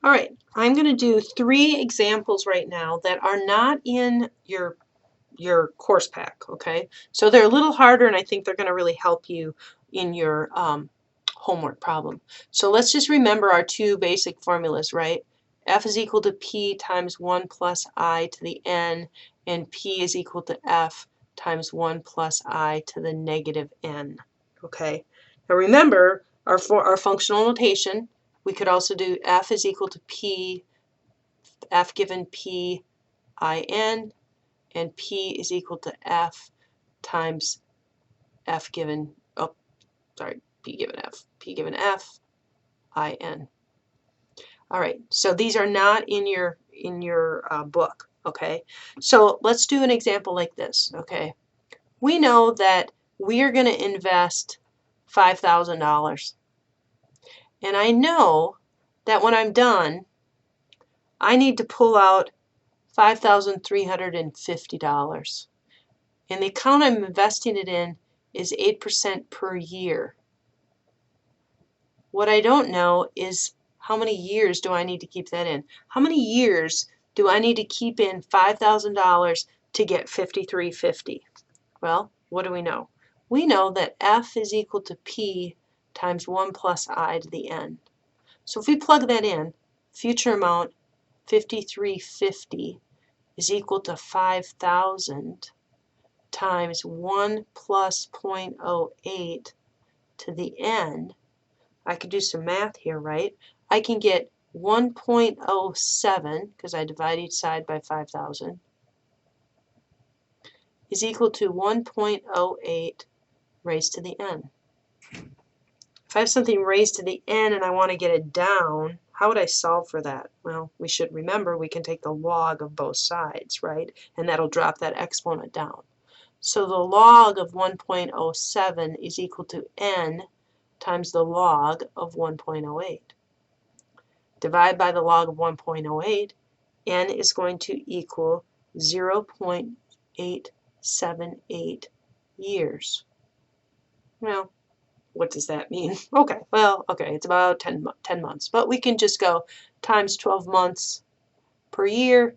All right, I'm going to do 3 examples right now that are not in your course pack, okay? So they're a little harder, and I think they're going to really help you in your homework problem. So let's just remember our 2 basic formulas, right? F is equal to P times 1 plus I to the n, and P is equal to F times 1 plus I to the negative n, okay? Now remember our functional notation. We could also do F is equal to P, F given P I n, and P is equal to F times F given, oh, sorry, P given F, I n. All right, so these are not in your book, okay? So let's do an example like this, okay? We know that we are going to invest $5,000, and I know that when I'm done, I need to pull out $5,350. And the account I'm investing it in is 8% per year. What I don't know is how many years do I need to keep that in? How many years do I need to keep in $5,000 to get $5,350? Well, what do we know? We know that F is equal to P times 1 plus I to the n. So if we plug that in, future amount $5,350 is equal to 5,000 times 1 plus 0.08 to the n. I could do some math here, right? I can get 1.07, because I divide each side by 5,000, is equal to 1.08 raised to the n. If I have something raised to the n and I want to get it down, how would I solve for that? Well, we should remember we can take the log of both sides, right? And that'll drop that exponent down. So the log of 1.07 is equal to n times the log of 1.08. Divide by the log of 1.08, n is going to equal 0.878 years. Well, what does that mean? Okay, it's about 10 months. But we can just go times 12 months per year,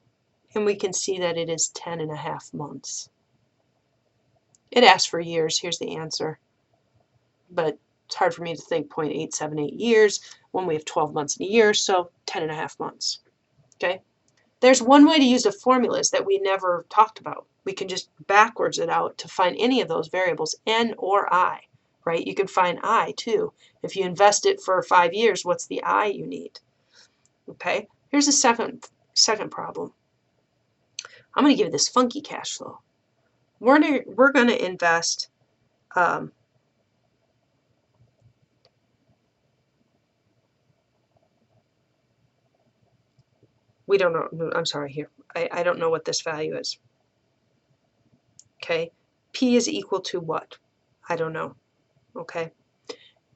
and we can see that it is 10.5 months. It asks for years. Here's the answer. But it's hard for me to think 0.878 years when we have 12 months in a year, so 10.5 months. Okay? There's one way to use the formulas that we never talked about. We can just backwards it out to find any of those variables, n or I, right? You can find I too. If you invest it for 5 years, what's the I you need? Okay? Here's the second problem. I'm going to give you this funky cash flow. We're going to invest we don't know, I'm sorry here. I don't know what this value is. Okay? P is equal to what? I don't know. Okay?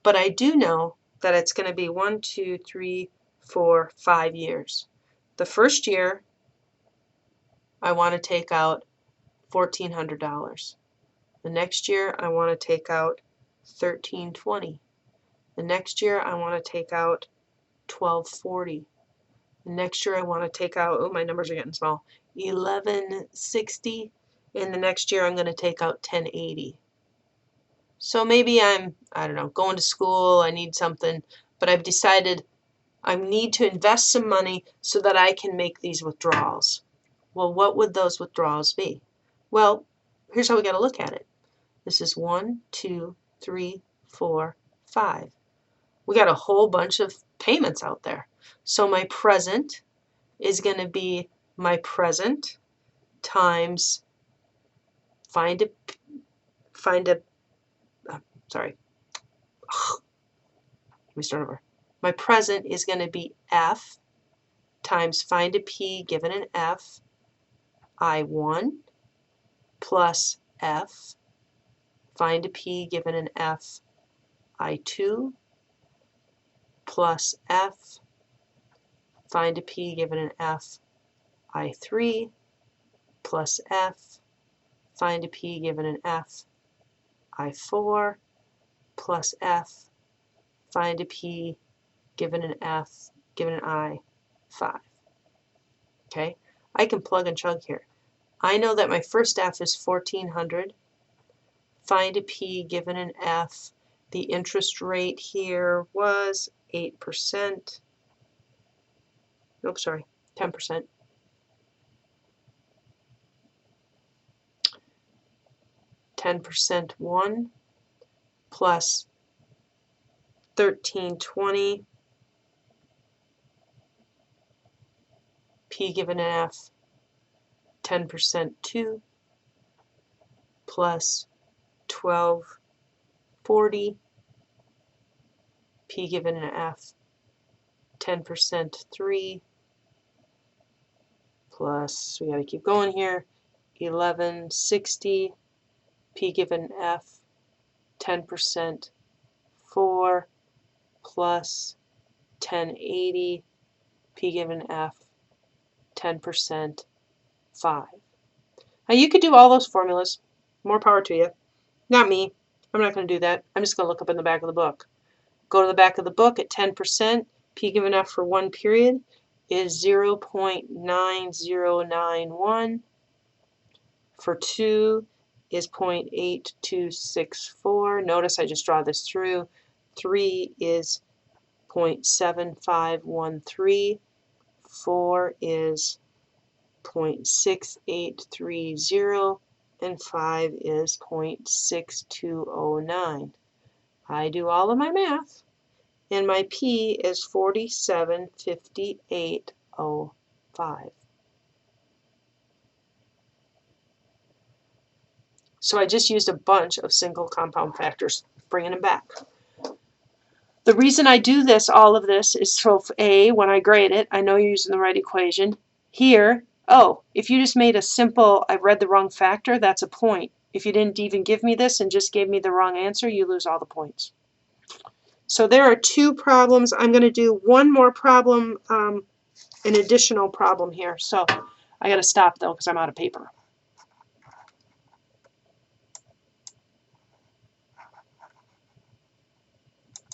But I do know that it's going to be 1, 2, 3, 4, 5 years. The first year, I want to take out $1,400. The next year, I want to take out $1,320. The next year, I want to take out $1,240. The next year, I want to take out, oh, my numbers are getting small, $1,160. And the next year, I'm going to take out $1,080. So maybe I don't know, going to school, I need something, but I've decided I need to invest some money so that I can make these withdrawals. Well, what would those withdrawals be? Well, here's how we got to look at it. This is 1, 2, 3, 4, 5. We got a whole bunch of payments out there. So my present is going to be my present times let me start over. My present is going to be F times find a P given an F, I1 plus F, find a P given an F, I2 plus F, find a P given an F, I3 plus F, find a P given an F, I4 plus F, find a P given an F, given an I, 5. Okay, I can plug and chug here. I know that my first F is 1400. Find a P given an F. The interest rate here was 8%. Nope, sorry, 10%. 10% 1 plus 1320. P given an F. 10% 2 plus 1240. P given an F. 10% 3 plus, we got to keep going here, 1160. P given F. 10% 4 plus 1080. P given F. 10% 5. Now you could do all those formulas. More power to you. Not me. I'm not going to do that. I'm just going to look up in the back of the book. Go to the back of the book at 10%. P given F for one period is 0.9091. For 2 is 0.8264. Notice I just draw this through. 3 is 0.7513. 4 is 0.6830. And 5 is 0.6209. I do all of my math, and my P is 4758.05. So I just used a bunch of single compound factors, bringing them back. The reason I do this, all of this, is so A, when I grade it, I know you're using the right equation. Here, oh, if you just made a simple, I read the wrong factor, that's a point. If you didn't even give me this and just gave me the wrong answer, you lose all the points. So there are 2 problems. I'm going to do one more problem, an additional problem here. So I got to stop though because I'm out of paper.